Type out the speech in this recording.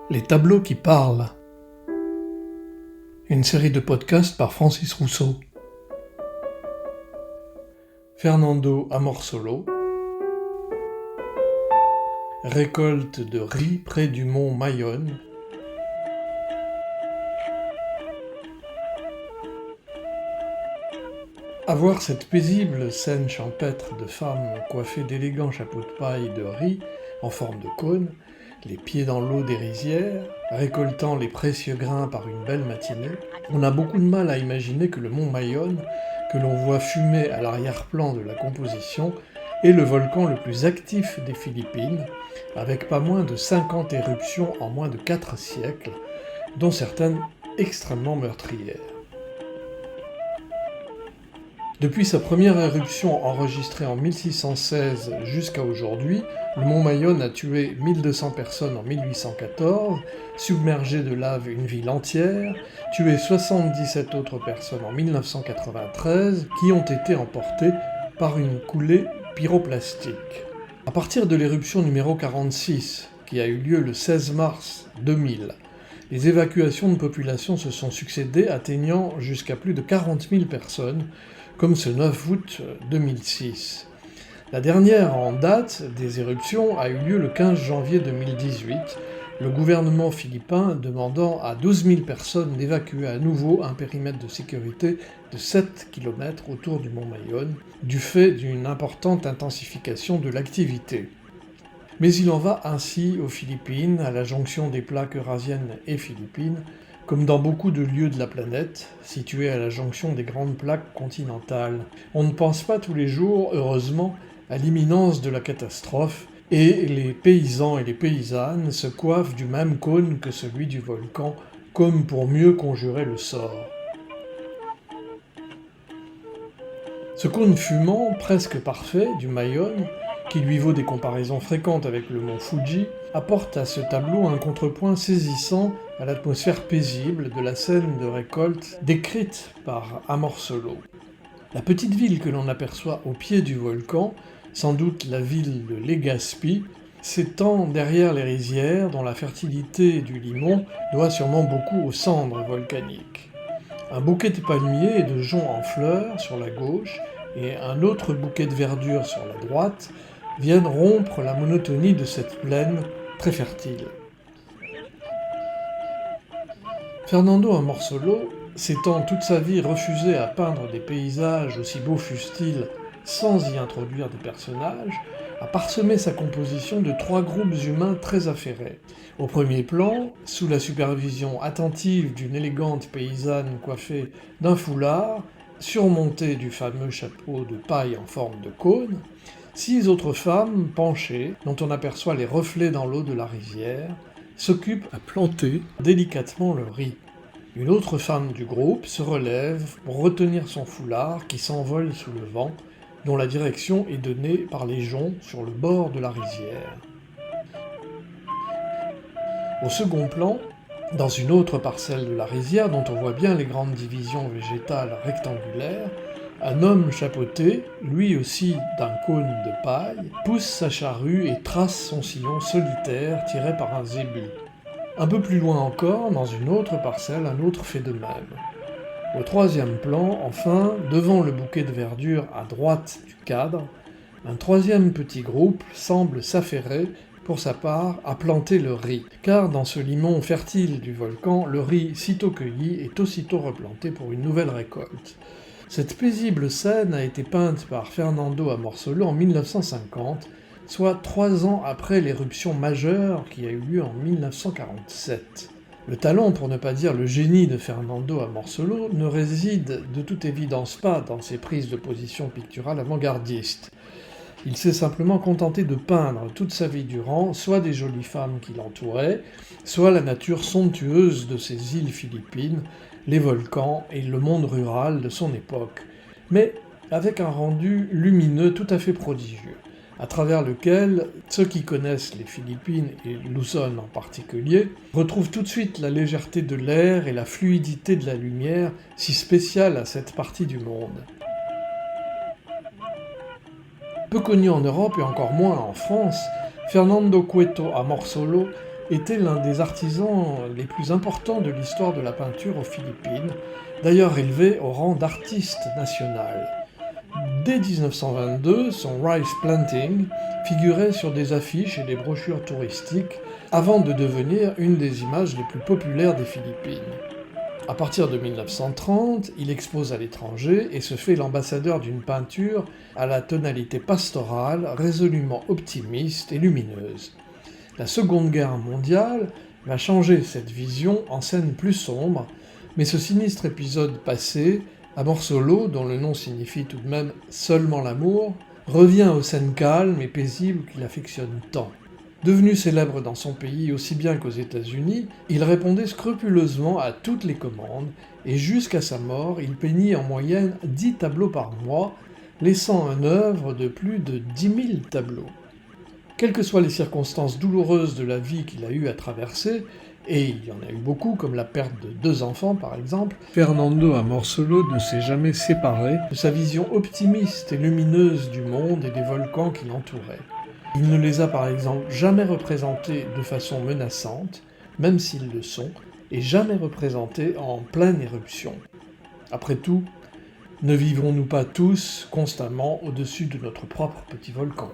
Les tableaux qui parlent. Une série de podcasts par Francis Rousseau. Fernando Amorsolo. Récolte de riz près du mont Mayonne. À voir cette paisible scène champêtre de femmes coiffées d'élégants chapeaux de paille de riz en forme de cône, les pieds dans l'eau des rizières, récoltant les précieux grains par une belle matinée, on a beaucoup de mal à imaginer que le mont Mayonne, que l'on voit fumer à l'arrière-plan de la composition, est le volcan le plus actif des Philippines, avec pas moins de 50 éruptions en moins de 4 siècles, dont certaines extrêmement meurtrières. Depuis sa première éruption enregistrée en 1616 jusqu'à aujourd'hui, le mont Mayonne a tué 1200 personnes en 1814, submergé de lave une ville entière, tué 77 autres personnes en 1993, qui ont été emportées par une coulée pyroplastique. À partir de l'éruption numéro 46, qui a eu lieu le 16 mars 2000, les évacuations de population se sont succédé, atteignant jusqu'à plus de 40 000 personnes, comme ce 9 août 2006. La dernière en date des éruptions a eu lieu le 15 janvier 2018, le gouvernement philippin demandant à 12 000 personnes d'évacuer à nouveau un périmètre de sécurité de 7 km autour du mont Mayonne, du fait d'une importante intensification de l'activité. Mais il en va ainsi aux Philippines, à la jonction des plaques eurasiennes et philippines, comme dans beaucoup de lieux de la planète, situés à la jonction des grandes plaques continentales. On ne pense pas tous les jours, heureusement, à l'imminence de la catastrophe, et les paysans et les paysannes se coiffent du même cône que celui du volcan, comme pour mieux conjurer le sort. Ce cône fumant, presque parfait, du Mayonne, qui lui vaut des comparaisons fréquentes avec le mont Fuji, apporte à ce tableau un contrepoint saisissant à l'atmosphère paisible de la scène de récolte décrite par Amorsolo. La petite ville que l'on aperçoit au pied du volcan, sans doute la ville de Legazpi, s'étend derrière les rizières dont la fertilité du limon doit sûrement beaucoup aux cendres volcaniques. Un bouquet de palmiers et de joncs en fleurs sur la gauche et un autre bouquet de verdure sur la droite viennent rompre la monotonie de cette plaine très fertile. Fernando Amorsolo, s'étant toute sa vie refusé à peindre des paysages aussi beaux fussent-ils sans y introduire des personnages, a parsemé sa composition de 3 groupes humains très affairés. Au premier plan, sous la supervision attentive d'une élégante paysanne coiffée d'un foulard, surmontée du fameux chapeau de paille en forme de cône, 6 autres femmes penchées, dont on aperçoit les reflets dans l'eau de la rizière, s'occupent à planter délicatement le riz. Une autre femme du groupe se relève pour retenir son foulard qui s'envole sous le vent, dont la direction est donnée par les joncs sur le bord de la rizière. Au second plan, dans une autre parcelle de la rizière dont on voit bien les grandes divisions végétales rectangulaires, un homme chapeauté, lui aussi d'un cône de paille, pousse sa charrue et trace son sillon solitaire tiré par un zébu. Un peu plus loin encore, dans une autre parcelle, un autre fait de même. Au troisième plan, enfin, devant le bouquet de verdure à droite du cadre, un troisième petit groupe semble s'affairer, pour sa part, à planter le riz, car dans ce limon fertile du volcan, le riz sitôt cueilli est aussitôt replanté pour une nouvelle récolte. Cette paisible scène a été peinte par Fernando Amorsolo en 1950, soit 3 ans après l'éruption majeure qui a eu lieu en 1947. Le talent, pour ne pas dire le génie de Fernando Amorsolo, ne réside de toute évidence pas dans ses prises de position picturales avant-gardistes. Il s'est simplement contenté de peindre toute sa vie durant soit des jolies femmes qui l'entouraient, soit la nature somptueuse de ces îles philippines, les volcans et le monde rural de son époque, mais avec un rendu lumineux tout à fait prodigieux, à travers lequel ceux qui connaissent les Philippines, et Luzon en particulier, retrouvent tout de suite la légèreté de l'air et la fluidité de la lumière si spéciale à cette partie du monde. Peu connu en Europe et encore moins en France, Fernando Cueto Amorsolo était l'un des artisans les plus importants de l'histoire de la peinture aux Philippines, d'ailleurs élevé au rang d'artiste national. Dès 1922, son rice planting figurait sur des affiches et des brochures touristiques avant de devenir une des images les plus populaires des Philippines. À partir de 1930, il expose à l'étranger et se fait l'ambassadeur d'une peinture à la tonalité pastorale, résolument optimiste et lumineuse. La Seconde Guerre mondiale va changer cette vision en scène plus sombre, mais ce sinistre épisode passé, Amorsolo, dont le nom signifie tout de même seulement l'amour, revient aux scènes calmes et paisibles qu'il affectionne tant. Devenu célèbre dans son pays aussi bien qu'aux États-Unis, il répondait scrupuleusement à toutes les commandes, et jusqu'à sa mort, il peignit en moyenne 10 tableaux par mois, laissant un œuvre de plus de 10 000 tableaux. Quelles que soient les circonstances douloureuses de la vie qu'il a eu à traverser, et il y en a eu beaucoup, comme la perte de 2 enfants par exemple, Fernando Amorsolo ne s'est jamais séparé de sa vision optimiste et lumineuse du monde et des volcans qui l'entouraient. Il ne les a par exemple jamais représentés de façon menaçante, même s'ils le sont, et jamais représentés en pleine éruption. Après tout, ne vivrons-nous pas tous constamment au-dessus de notre propre petit volcan ?